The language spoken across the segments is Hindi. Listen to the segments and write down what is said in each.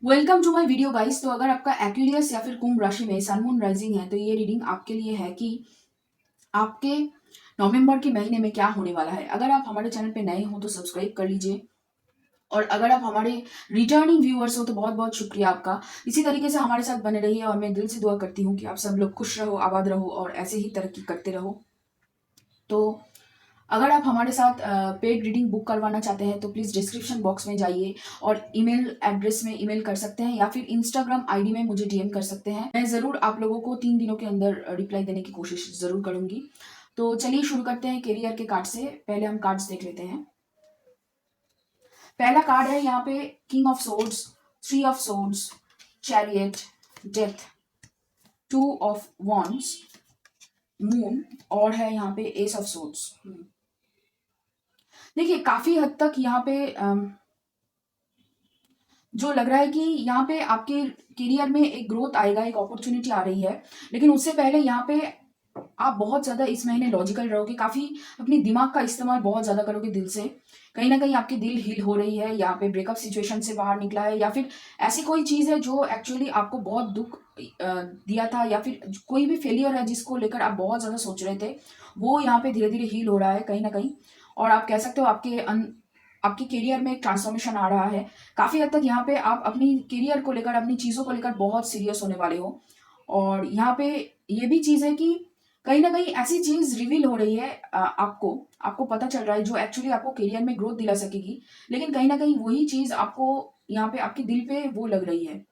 Welcome to my video guys. तो अगर आपका एक्वेरियस या फिर कुंभ राशि में सन मून राइजिंग है तो ये रीडिंग आपके लिए है कि आपके नवंबर के महीने में क्या होने वाला है। अगर आप हमारे चैनल पे नए हो तो सब्सक्राइब कर लीजिए, और अगर आप हमारे रिटर्निंग व्यूअर्स हो तो बहुत बहुत शुक्रिया आपका। इसी तरीके से हमारे साथ बने रहिए और मैं दिल से दुआ करती हूँ कि आप सब लोग खुश रहो, आबाद रहो और ऐसे ही तरक्की करते रहो। तो अगर आप हमारे साथ पेड रीडिंग बुक करवाना चाहते हैं तो प्लीज़ डिस्क्रिप्शन बॉक्स में जाइए और ईमेल एड्रेस में ईमेल कर सकते हैं, या फिर इंस्टाग्राम आईडी में मुझे डीएम कर सकते हैं। मैं ज़रूर आप लोगों को 3 दिनों के अंदर रिप्लाई देने की कोशिश ज़रूर करूंगी। तो चलिए शुरू करते हैं करियर के कार्ड से। पहले हम कार्ड्स देख लेते हैं। पहला कार्ड है यहाँ पे king of swords, 3 of swords, chariot, death, 2 of wands, moon, और है यहाँ पे एस ऑफ सोर्ड्स। देखिए काफी हद तक यहाँ पे जो लग रहा है कि यहाँ पे आपके करियर में एक ग्रोथ आएगा, एक अपॉर्चुनिटी आ रही है। लेकिन उससे पहले यहाँ पे आप बहुत ज्यादा इस महीने लॉजिकल रहोगे, काफी अपनी दिमाग का इस्तेमाल बहुत ज्यादा करोगे दिल से। कहीं ना कहीं आपकी दिल हील हो रही है, यहाँ पे ब्रेकअप सिचुएशन से बाहर निकला है, या फिर ऐसी कोई चीज है जो एक्चुअली आपको बहुत दुख दिया था, या फिर कोई भी फेलियर है जिसको लेकर आप बहुत ज्यादा सोच रहे थे, वो यहाँ पे धीरे धीरे हील हो रहा है कहीं ना कहीं। और आप कह सकते हो आपके करियर में एक ट्रांसफॉर्मेशन आ रहा है। काफी हद तक यहाँ पे आप अपनी करियर को लेकर, अपनी चीजों को लेकर बहुत सीरियस होने वाले हो। और यहाँ पे ये भी चीज है कि कहीं ना कहीं ऐसी चीज रिवील हो रही है, आपको आपको पता चल रहा है जो एक्चुअली आपको करियर में ग्रोथ दिला सकेगी। लेकिन कहीं ना कहीं वही चीज आपको यहाँ पे आपके दिल पे वो लग रही है,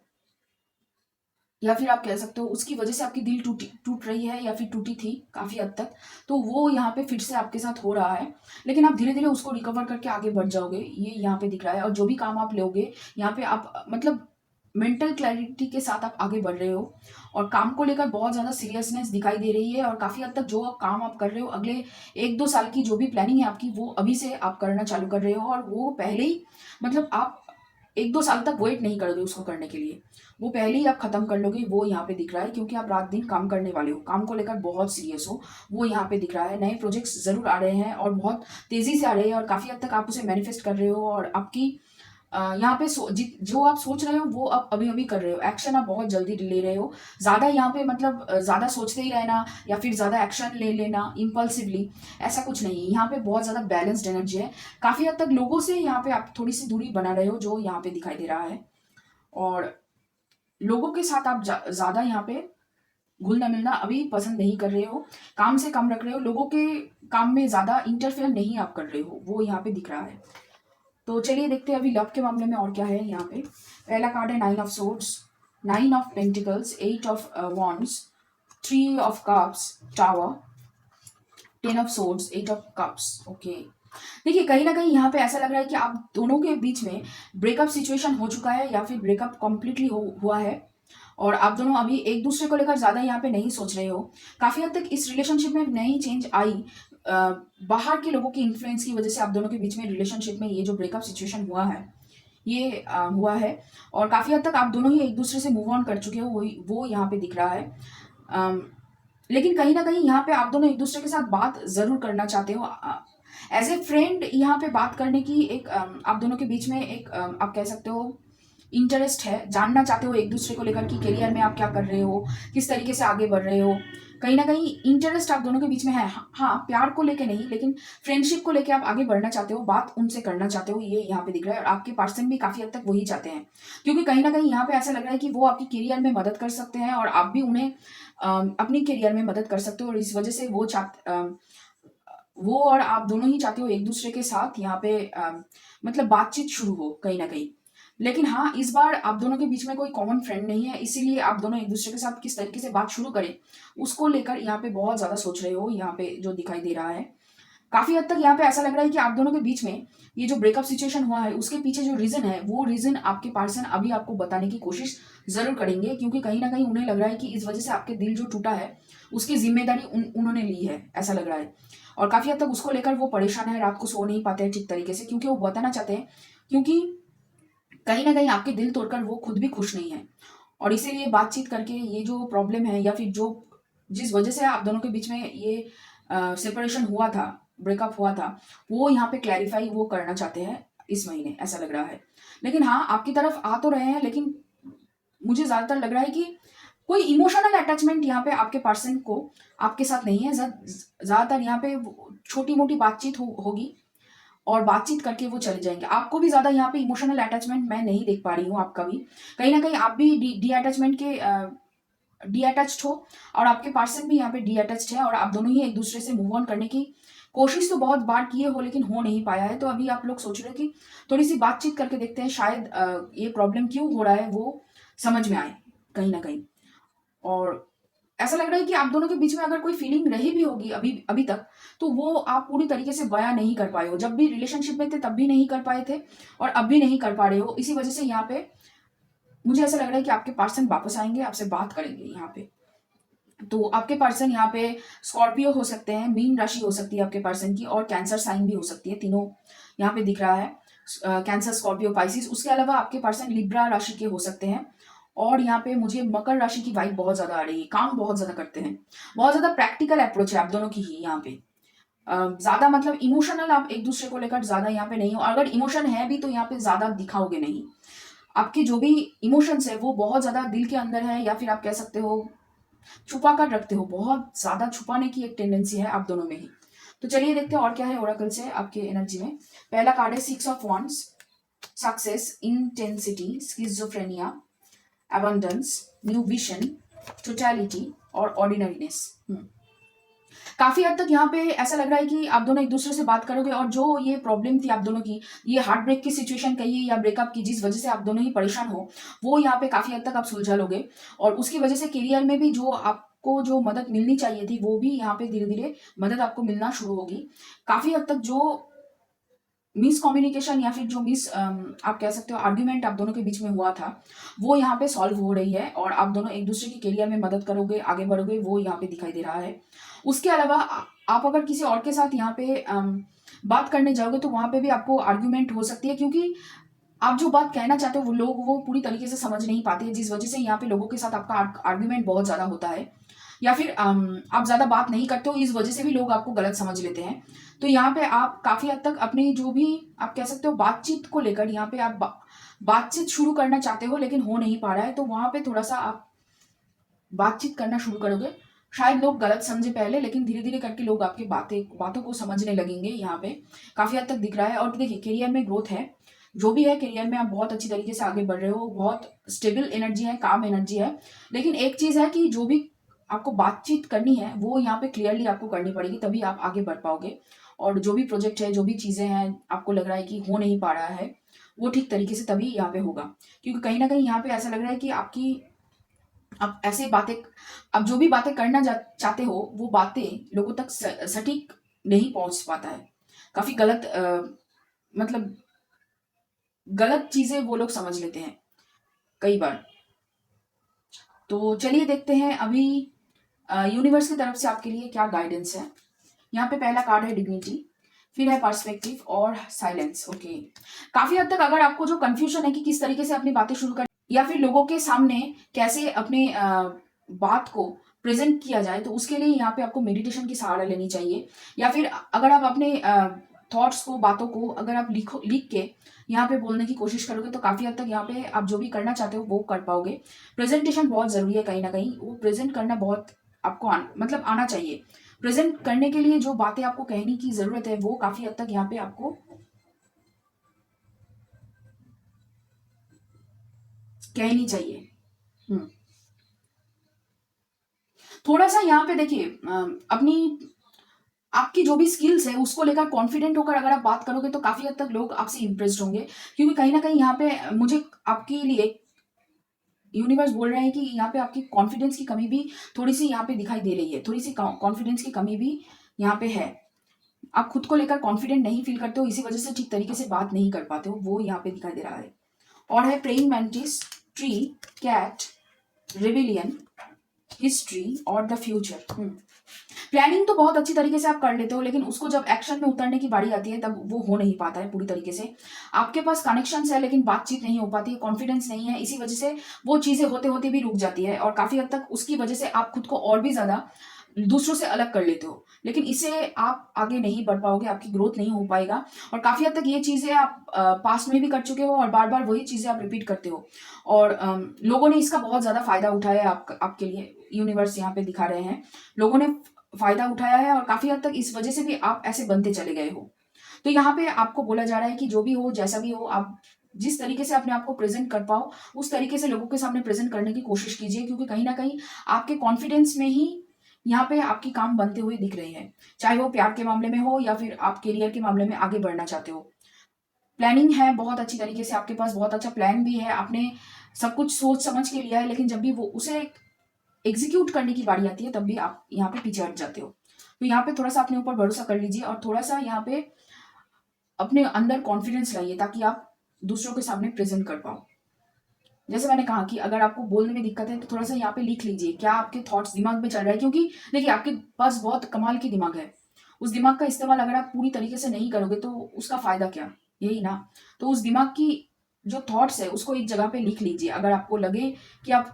या फिर आप कह सकते हो उसकी वजह से आपकी दिल टूट रही है, या फिर टूटी थी काफी हद तक। तो वो यहाँ पे फिर से आपके साथ हो रहा है। लेकिन आप धीरे धीरे उसको रिकवर करके आगे बढ़ जाओगे, ये यहाँ पे दिख रहा है। और जो भी काम आप लोगे यहाँ पे आप मतलब मेंटल क्लैरिटी के साथ आप आगे बढ़ रहे हो, और काम को लेकर बहुत ज्यादा सीरियसनेस दिखाई दे रही है। और काफी हद तक जो काम आप कर रहे हो अगले 1-2 साल की जो भी प्लानिंग है आपकी, वो अभी से आप करना चालू कर रहे हो। और वो पहले ही मतलब आप 1-2 साल तक वेट नहीं करोगे उसको करने के लिए, वो पहले ही आप खत्म कर लोगे, वो यहाँ पे दिख रहा है। क्योंकि आप रात दिन काम करने वाले हो, काम को लेकर बहुत सीरियस हो, वो यहाँ पे दिख रहा है। नए प्रोजेक्ट्स जरूर आ रहे हैं और बहुत तेजी से आ रहे हैं, और काफी हद तक आप उसे मैनिफेस्ट कर रहे हो। और आपकी यहाँ पे जो आप सोच रहे हो वो आप अभी अभी कर रहे हो, एक्शन आप बहुत जल्दी ले रहे हो। ज्यादा यहाँ पे मतलब ज्यादा सोचते ही रहना या फिर ज्यादा एक्शन ले लेना इम्पल्सिवली, ऐसा कुछ नहीं है। यहाँ पे बहुत ज्यादा बैलेंस्ड एनर्जी है। काफी हद तक लोगों से यहाँ पे आप थोड़ी सी दूरी बना रहे हो, जो यहाँ पे दिखाई दे रहा है। और लोगों के साथ आप ज्यादा यहाँ पे घुलना मिलना अभी पसंद नहीं कर रहे हो, काम से कम रख रहे हो, लोगों के काम में ज्यादा इंटरफेयर नहीं आप कर रहे हो, वो यहाँ पे दिख रहा है। तो चलिए देखते हैं अभी लव के मामले में और क्या है यहाँ पे। पहला कार्ड है 9 of swords, 9 of pentacles, 8 of wands, 3 of cups, tower, 10 of swords, 8 of cups. Okay, देखिए कहीं ना कहीं यहाँ पे ऐसा लग रहा है कि आप दोनों के बीच में ब्रेकअप सिचुएशन हो चुका है, या फिर ब्रेकअप कम्प्लीटली हुआ है। और आप दोनों अभी एक दूसरे को लेकर ज्यादा यहाँ पे नहीं सोच रहे हो। काफी हद तक इस रिलेशनशिप में नई चेंज आई, अ, बाहर के लोगों की इन्फ्लुएंस की वजह से आप दोनों के बीच में रिलेशनशिप में ये जो ब्रेकअप सिचुएशन हुआ है, ये हुआ है। और काफी हद तक आप दोनों ही एक दूसरे से मूव ऑन कर चुके हो, वो यहाँ पे दिख रहा है। अम, लेकिन कहीं ना कहीं यहाँ पे आप दोनों एक दूसरे के साथ बात जरूर करना चाहते हो, एज ए फ्रेंड यहाँ पे बात करने की एक आप दोनों के बीच में एक आप कह सकते हो इंटरेस्ट है, जानना चाहते हो एक दूसरे को लेकर कि करियर में आप क्या कर रहे हो, किस तरीके से आगे बढ़ रहे हो। कहीं ना कहीं इंटरेस्ट आप दोनों के बीच में है। हाँ, प्यार को लेके नहीं, लेकिन फ्रेंडशिप को लेके आप आगे बढ़ना चाहते हो, बात उनसे करना चाहते हो, ये यहाँ पे दिख रहा है। और आपके पर्सन भी काफी हद तक वही चाहते हैं, क्योंकि कहीं ना कहीं यहाँ पे ऐसा लग रहा है कि वो आपकी करियर में मदद कर सकते हैं, और आप भी उन्हें अपनी करियर में मदद कर सकते हो। और इस वजह से वो और आप दोनों ही चाहते हो एक दूसरे के साथ यहाँ पे मतलब बातचीत शुरू हो कहीं ना कहीं। लेकिन हाँ, इस बार आप दोनों के बीच में कोई कॉमन फ्रेंड नहीं है, इसीलिए आप दोनों एक दूसरे के साथ किस तरीके से बात शुरू करें उसको लेकर यहाँ पे बहुत ज्यादा सोच रहे हो, यहाँ पे जो दिखाई दे रहा है। काफी हद तक यहाँ पे ऐसा लग रहा है कि आप दोनों के बीच में ये जो ब्रेकअप सिचुएशन हुआ है उसके पीछे जो रीजन है, वो रीजन आपके पर्सन अभी आपको बताने की कोशिश जरूर करेंगे। क्योंकि कहीं ना कहीं उन्हें लग रहा है कि इस वजह से आपके दिल जो टूटा है उसकी जिम्मेदारी उन्होंने ली है, ऐसा लग रहा है। और काफी हद तक उसको लेकर वो परेशान है, रात को सो नहीं पाते हैं ठीक तरीके से, क्योंकि वो बताना चाहते हैं, क्योंकि कहीं ना कहीं आपके दिल तोड़कर वो खुद भी खुश नहीं है। और इसीलिए बातचीत करके ये जो प्रॉब्लम है, या फिर जो जिस वजह से आप दोनों के बीच में ये सेपरेशन हुआ था, ब्रेकअप हुआ था, वो यहाँ पे क्लैरिफाई वो करना चाहते हैं। इस महीने, ऐसा लग रहा है। लेकिन हाँ, आपकी तरफ आ तो रहे हैं, लेकिन मुझे ज़्यादातर लग रहा है कि कोई इमोशनल अटैचमेंट यहाँ पे आपके पर्सन को आपके साथ नहीं है। ज़्यादातर यहाँ पे छोटी-मोटी बातचीत होगी और बातचीत करके वो चले जाएँगे। आपको भी ज़्यादा यहाँ पे इमोशनल अटैचमेंट मैं नहीं देख पा रही हूँ आपका भी। कहीं न कहीं आप भी डी अटैचमेंट के डी अटैच्ड हो और आपके पर्सन भी यहाँ पे डी अटैच्ड है और आप दोनों ही एक-दूसरे से मूव ऑन करने की कोशिश तो बहुत बार किए हो, लेकिन हो नहीं पाया है। तो अभी आप लोग सोच रहे हो कि थोड़ी-सी बातचीत करके देखते हैं, शायद ये प्रॉब्लम क्यों हो रहा है वो समझ में आए कहीं न कहीं। और ऐसा लग रहा है कि आप दोनों के बीच में अगर कोई फीलिंग रही भी होगी अभी अभी तक, तो वो आप पूरी तरीके से बयाँ नहीं कर पाए हो। जब भी रिलेशनशिप में थे तब भी नहीं कर पाए थे और अब भी नहीं कर पा रहे हो। इसी वजह से यहाँ पे मुझे ऐसा लग रहा है कि आपके पर्सन वापस आएँगे, आपसे बात करेंगे यहाँ पे। तो आपके पर्सन यहाँ पे स्कॉर्पियो हो सकते हैं, मीन राशि हो सकती है आपके पर्सन की और कैंसर साइन भी हो सकती है, तीनों यहाँ पे दिख रहा है। Cancer, Scorpio, Pisces. उसके अलावा आपके पर्सन लिब्रा राशि के हो सकते हैं और यहाँ पे मुझे मकर राशि की वाइब बहुत ज़्यादा आ रही है। काम बहुत ज़्यादा करते हैं, बहुत ज़्यादा प्रैक्टिकल अप्रोच है आप दोनों की ही यहाँ पे। ज़्यादा मतलब इमोशनल आप एक दूसरे को लेकर ज़्यादा यहाँ पे नहीं हो। अगर इमोशन है भी तो यहाँ पे ज़्यादा दिखाओगे नहीं। आपके जो भी इमोशंस है वो बहुत ज़्यादा दिल के अंदर है, या फिर आप कह सकते हो छुपा कर रखते हो। बहुत ज्यादा छुपाने की एक टेंडेंसी है आप दोनों में ही। तो चलिए देखते हैं और क्या है ओरेकल से आपके एनर्जी में। पहला कार्ड है 6 of wands, success, intensity, schizophrenia, abundance, new vision, totality और ऑर्डिनरीनेस। काफी हद तक यहाँ पे ऐसा लग रहा है कि आप दोनों एक दूसरे से बात करोगे और जो ये प्रॉब्लम थी आप दोनों की, ये हार्ट ब्रेक की सिचुएशन कहिए या ब्रेकअप की, जिस वजह से आप दोनों ही परेशान हो, वो यहाँ पे काफी हद तक आप सुलझा लोगे। और उसकी वजह से करियर में भी जो आपको जो मदद मिलनी चाहिए थी वो भी यहाँ पे धीरे धीरे मदद आपको मिलना शुरू होगी। काफी हद तक जो मिस कम्युनिकेशन या फिर जो आप कह सकते हो आर्ग्यूमेंट आप दोनों के बीच में हुआ था, वो यहाँ पे सॉल्व हो रही है और आप दोनों एक दूसरे के करियर में मदद करोगे, आगे बढ़ोगे, वो यहाँ पे दिखाई दे रहा है। उसके अलावा आप अगर किसी और के साथ यहाँ पे बात करने जाओगे तो वहां पे भी आपको आर्ग्यूमेंट हो सकती है, क्योंकि आप जो बात कहना चाहते हो वो लोग वो पूरी तरीके से समझ नहीं पाते हैं, जिस वजह से यहाँ पे लोगों के साथ आपका आर्ग्यूमेंट बहुत ज्यादा होता है। या फिर आप ज्यादा बात नहीं करते हो, इस वजह से भी लोग आपको गलत समझ लेते हैं। तो यहाँ पे आप काफी हद तक अपनी जो भी आप कह सकते हो बातचीत को लेकर यहाँ पे आप बातचीत शुरू करना चाहते हो, लेकिन हो नहीं पा रहा है। तो वहां पे थोड़ा सा आप बातचीत करना शुरू करोगे। शायद लोग गलत समझे पहले, लेकिन धीरे धीरे करके लोग आपकी बातों को समझने लगेंगे। यहाँ पे काफी हद तक दिख रहा है। और देखिए करियर में ग्रोथ है, जो भी है करियर में आप बहुत अच्छी तरीके से आगे बढ़ रहे हो, बहुत स्टेबल एनर्जी है, काम एनर्जी है। लेकिन एक चीज है कि जो भी आपको बातचीत करनी है वो यहाँ पे क्लियरली आपको करनी पड़ेगी, तभी आप आगे बढ़ पाओगे। और जो भी प्रोजेक्ट है, जो भी चीजें हैं आपको लग रहा है कि हो नहीं पा रहा है, वो ठीक तरीके से तभी यहाँ पे होगा। क्योंकि कहीं ना कहीं यहाँ पे ऐसा लग रहा है कि आपकी आप ऐसे बातें, आप जो भी बातें करना चाहते हो वो बातें लोगों तक सटीक नहीं पहुंच पाता है। काफी गलत मतलब गलत चीजें वो लोग समझ लेते हैं कई बार। तो चलिए देखते हैं अभी यूनिवर्स की तरफ से आपके लिए क्या गाइडेंस है। यहाँ पे पहला कार्ड है डिग्निटी, फिर है पर्सपेक्टिव और साइलेंस। ओके, काफी हद तक अगर आपको जो कंफ्यूजन है कि किस तरीके से अपनी बातें शुरू कर या फिर लोगों के सामने कैसे अपने बात को प्रेजेंट किया जाए, तो उसके लिए यहाँ पे आपको मेडिटेशन की सहारा लेनी चाहिए। या फिर अगर आप अपने थॉट्स को, बातों को अगर आप लिख के यहाँ पे बोलने की कोशिश करोगे, तो काफी हद तक यहाँ पे आप जो भी करना चाहते हो वो कर पाओगे। प्रेजेंटेशन बहुत जरूरी है, कहीं ना कहीं वो प्रेजेंट करना बहुत आपको मतलब आना चाहिए। प्रेजेंट करने के लिए जो बातें आपको कहने की जरूरत है वो काफी हद तक यहाँ पे आपको कहनी चाहिए। थोड़ा सा यहाँ पे देखिए अपनी आपकी जो भी स्किल्स है उसको लेकर कॉन्फिडेंट होकर अगर आप बात करोगे तो काफी हद तक लोग आपसे इंप्रेस्ड होंगे। क्योंकि कहीं ना कहीं यहाँ पे मुझे आपके लिए यूनिवर्स बोल रहे हैं कि यहाँ पे आपकी कॉन्फिडेंस की कमी भी थोड़ी सी यहाँ पे दिखाई दे रही है, थोड़ी सी कॉन्फिडेंस की कमी भी यहाँ पे है। आप खुद को लेकर कॉन्फिडेंट नहीं फील करते हो, इसी वजह से ठीक तरीके से बात नहीं कर पाते हो, वो यहाँ पे दिखाई दे रहा है। और है praying mantis, tree, cat, rebellion, history और द फ्यूचर। प्लानिंग तो बहुत अच्छी तरीके से आप कर लेते हो, लेकिन उसको जब एक्शन में उतरने की बारी आती है तब वो हो नहीं पाता है पूरी तरीके से। आपके पास कनेक्शंस है लेकिन बातचीत नहीं हो पाती है, कॉन्फिडेंस नहीं है, इसी वजह से वो चीजें होते होते भी रुक जाती है और काफी हद तक उसकी वजह से आप खुद को और भी ज्यादा दूसरों से अलग कर लेते हो, लेकिन इससे आप आगे नहीं बढ़ पाओगे, आपकी ग्रोथ नहीं हो पाएगा। और काफ़ी हद तक ये चीज़ें आप पास्ट में भी कर चुके हो और बार-बार वही चीज़ें आप रिपीट करते हो। और लोगों ने इसका बहुत ज़्यादा फ़ायदा उठाया है आपके लिए, यूनिवर्स यहाँ पे दिखा रहे हैं। लोगों ने फ़ायदा उठाया है और काफ़ी हद तक इस वजह से भी आप ऐसे बनते चले गए हो। तो यहाँ पे आपको बोला जा रहा है कि जो भी हो, जैसा भी हो, आप जिस तरीके से अपने आप को प्रेज़ेंट कर पाओ, उस तरीके से लोगों के सामने प्रेज़ेंट करने की कोशिश कीजिए, क्योंकि कहीं न कहीं आपके कॉन्फिडेंस में ही यहाँ पे आपकी काम बनते हुए दिख रहे हैं। चाहे वो प्यार के मामले में हो या फिर आप करियर के मामले में आगे बढ़ना चाहते हो। प्लानिंग है बहुत अच्छी तरीके से, आपके पास बहुत अच्छा प्लान भी है, आपने सब कुछ सोच समझ के लिया है, लेकिन जब भी वो उसे एग्ज़ीक्यूट करने की बारी आती है, तब भी आप यहाँ पे पीछे हट जाते हो। तो यहाँ पे थोड़ा-सा अपने ऊपर भरोसा कर लीजिए और थोड़ा-सा यहाँ पे अपने अंदर कॉन्फिडेंस लाइए, ताकि आप दूसरों के सामने प्रेज़ेंट कर पाओ। जैसे मैंने कहा कि अगर आपको बोलने में दिक्कत है, तो थोड़ा-सा यहाँ पे लिख लीजिए, क्या आपके थॉट्स दिमाग में चल रहा है, क्योंकि देखिए आपके पास बहुत कमाल की दिमाग है। उस दिमाग का इस्तेमाल अगर आप पूरी तरीके से नहीं करोगे, तो उसका फ़ायदा क्या? यही ना। तो उस दिमाग की जो थॉट्स है, उसको एक जगह पे लिख लीजिए। अगर आपको लगे कि आप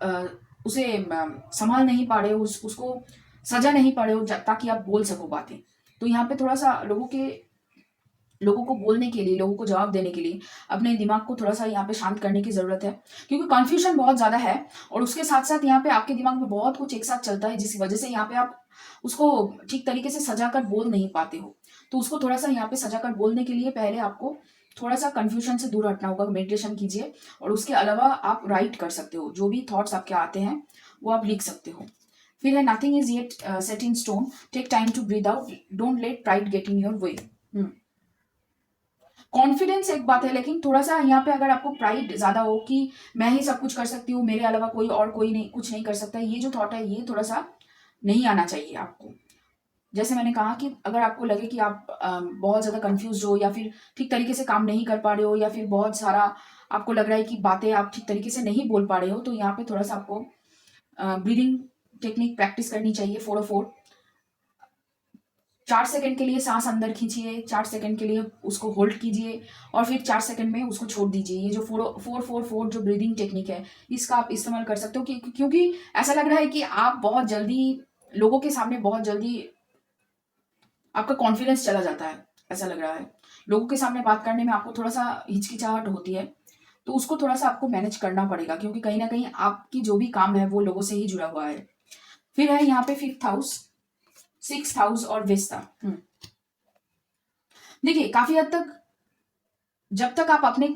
उसे सँभाल नहीं पा रहे हो, उसको सज़ा नहीं पा रहे हो, ताकि आप बोल सको बातें। तो यहाँ पे थोड़ा-सा लोगों को बोलने के लिए, लोगों को जवाब देने के लिए अपने दिमाग को थोड़ा-सा यहाँ पे शांत करने की ज़रूरत है। क्योंकि कन्फ्यूज़न बहुत ज़्यादा है और उसके साथ-साथ यहाँ पे आपके दिमाग में बहुत कुछ एक साथ चलता है, जिस वज़ह से यहाँ पे आप उसको ठीक तरीके से सजा कर बोल नहीं पाते हो। तो उसको थोड़ा-सा यहाँ पे सजा कर बोलने के लिए पहले आपको थोड़ा-सा कन्फ्यूज़न से दूर हटना होगा, मेडिटेशन कीजिए और उसके अलावा आप राइट कर सकते हो। जो भी थॉट्स आपके आते हैं, वो आप लिख सकते हो। फिर है, nothing is yet set in stone, take time to breathe out, don't let pride get in your way. हुँ। कॉन्फिडेंस एक बात है, लेकिन थोड़ा-सा यहाँ पे अगर आपको प्राइड ज़्यादा हो कि मैं ही सब कुछ कर सकती हूँ, मेरे अलावा कोई नहीं, कुछ नहीं कर सकता, ये जो थॉट है, ये थोड़ा-सा नहीं आना चाहिए आपको। जैसे मैंने कहा कि अगर आपको लगे कि आप बहुत ज़्यादा कन्फ्यूज़्ड हो या फिर ठीक तरीके से काम नहीं कर पा रहे हो या फिर बहुत सारा आपको लग रहा है कि बातें आप ठीक तरीके से नहीं बोल पा रहे हो, तो यहाँ पे थोड़ा-सा आपको ब्रीदिंग टेक्निक प्रैक्टिस करनी चाहिए, 4-4। 4 सेकंड के लिए साँस अंदर खींचिए, 4 सेकंड के लिए उसको होल्ड कीजिए और फिर 4 सेकंड में उसको छोड़ दीजिए। ये जो 4-4-4 जो ब्रीदिंग टेक्निक है, इसका आप इस्तेमाल कर सकते हो, क्योंकि ऐसा लग रहा है कि आप बहुत जल्दी लोगों के सामने बहुत जल्दी आपका कॉन्फिडेंस चला जाता है, ऐसा लग रहा है। लोगों के सामने बात करने में आपको थोड़ा-सा हिचकिचाहट होती है, तो उसको थोड़ा-सा आपको मैनेज करना पड़ेगा, क्योंकि कहीं न कहीं आपकी जो भी काम है, वो लोगों से ही जुड़ा हुआ है। फिर है यहाँ पे 5th हाउस, 6th हाउस और विस्ता। देखिए, काफ़ी हद तक जब तक आप अपने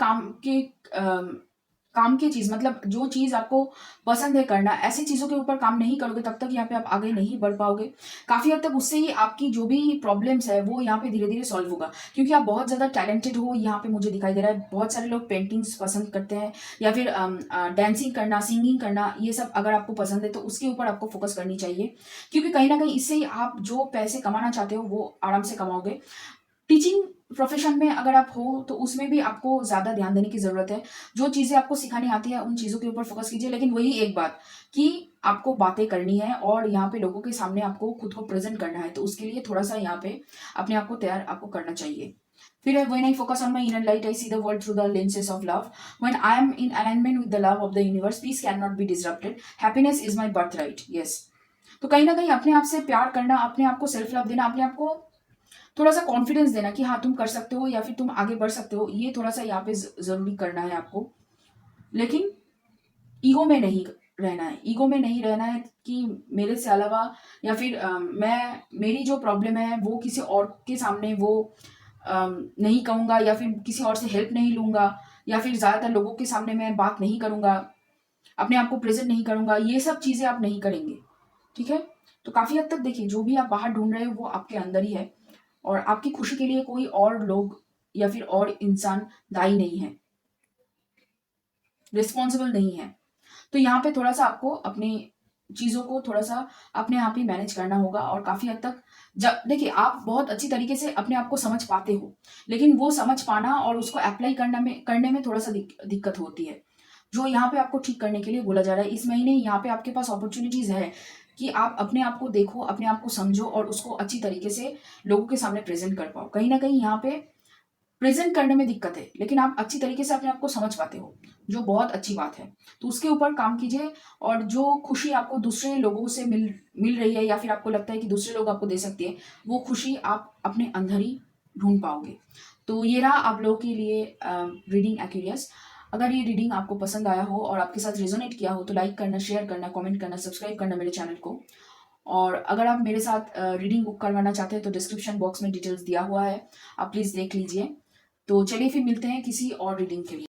काम की चीज़, मतलब जो चीज़ आपको पसंद है करना, ऐसी चीज़ों के ऊपर काम नहीं करोगे, तब तक यहाँ पे आप आगे नहीं बढ़ पाओगे। काफ़ी हद तक उससे ही आपकी जो भी प्रॉब्लम्स है, वो यहाँ पे धीरे-धीरे सॉल्व होगा, क्योंकि आप बहुत ज़्यादा टैलेंटेड हो, यहाँ पे मुझे दिखाई दे रहा है। बहुत सारे लोग पेंटिंग्स पसंद करते हैं या फिर डांसिंग करना, सिंगिंग करना, ये सब अगर आपको पसंद है, तो उसके ऊपर आपको फ़ोकस करनी चाहिए, क्योंकि कहीं न कहीं इससे ही आप जो पैसे कमाना चाहते हो, वो आराम से कमाओगे। टीचिंग प्रोफ़ेशन में अगर आप हो, तो उसमें भी आपको ज़्यादा ध्यान देने की ज़रूरत है। जो चीज़ें आपको सिखानी आती है, उन चीज़ों के ऊपर फ़ोकस कीजिए, लेकिन वही एक बात कि आपको बातें करनी है और यहाँ पे लोगों के सामने आपको खुद को प्रेज़ेंट करना है, तो उसके लिए थोड़ा-सा यहाँ पे अपने आप को तैयार आपको करना चाहिए। फिर है, when I focus on my inner light, I see the world through the lenses of love. When I am in alignment with the love of the universe, piece can not be disrupted, happiness is my birthright. Yes. तो कहीं न कहीं अपने आप से प्यार करना, अपने आप को सेल्फ लव देना, अपने आप को थोड़ा-सा कॉन्फिडेंस देना कि हाँ, तुम कर सकते हो या फिर तुम आगे बढ़ सकते हो, ये थोड़ा-सा यहाँ पे ज़रूरी करना है आपको। लेकिन ईगो में नहीं रहना है। ईगो में नहीं रहना है कि मेरे से अलावा या फिर मेरी जो प्रॉब्लम है, वो किसी और के सामने वो नहीं कहूँगा या फिर किसी और से हेल्प नहीं लूँगा या फिर ज़्यादातर लोगों के सामने मैं बात नहीं करूँगा, अपने आप को प्रेज़ेंट नहीं करूँगा, ये सब चीज़ें आप नहीं करेंगे, ठीक है? तो काफ़ी हद तक देखिए, जो भी आप बाहर ढूँढ रहे हो, वो आपके अंदर ही है और आपकी खुशी के लिए कोई और लोग या फिर और इंसान दायी नहीं है, रिस्पॉन्सिबल नहीं है। तो यहाँ पे थोड़ा-सा आपको अपनी चीज़ों को थोड़ा-सा अपने आप ही मैनेज करना होगा और काफ़ी हद तक जब देखिए, आप बहुत अच्छी तरीके से अपने आप को समझ पाते हो, लेकिन वो समझ पाना और उसको अप्लाई करने में थोड़ा-सा दिक्कत होती है। जो यहाँ पे आपको ठीक करने के लिए बोला जा रहा है, इस महीने यहाँ पे आपके पास अपॉर्च्युनिटीज़ है कि आप अपने आप को देखो, अपने आप को समझो और उसको अच्छी तरीके से लोगों के सामने प्रेज़ेंट कर पाओ। कहीं न कहीं यहाँ पे प्रेज़ेंट करने में दिक्कत है, लेकिन आप अच्छी तरीके से अपने आप को समझ पाते हो, जो बहुत अच्छी बात है। तो उसके ऊपर काम कीजिए और जो खुशी आपको दूसरे लोगों से मिल रही है या फिर आपको लगता है कि दूसरे लोग आपको दे सकते हैं, वो खुशी आप अपने अंदर ही ढूँढ पाओगे। तो ये रहा आप लोगों के लिए रीडिंग एक्वेरियस। अगर ये रीडिंग आपको पसंद आया हो और आपके साथ रेज़ोनेट किया हो, तो लाइक करना, शेयर करना, कमेंट करना, सब्सक्राइब करना मेरे चैनल को। और अगर आप मेरे साथ रीडिंग बुक करवाना चाहते हैं तो डिस्क्रिप्शन बॉक्स में डिटेल्स दिया हुआ है, आप प्लीज़ देख लीजिए। तो चलिए फिर मिलते हैं किसी और रीडिंग के लिए।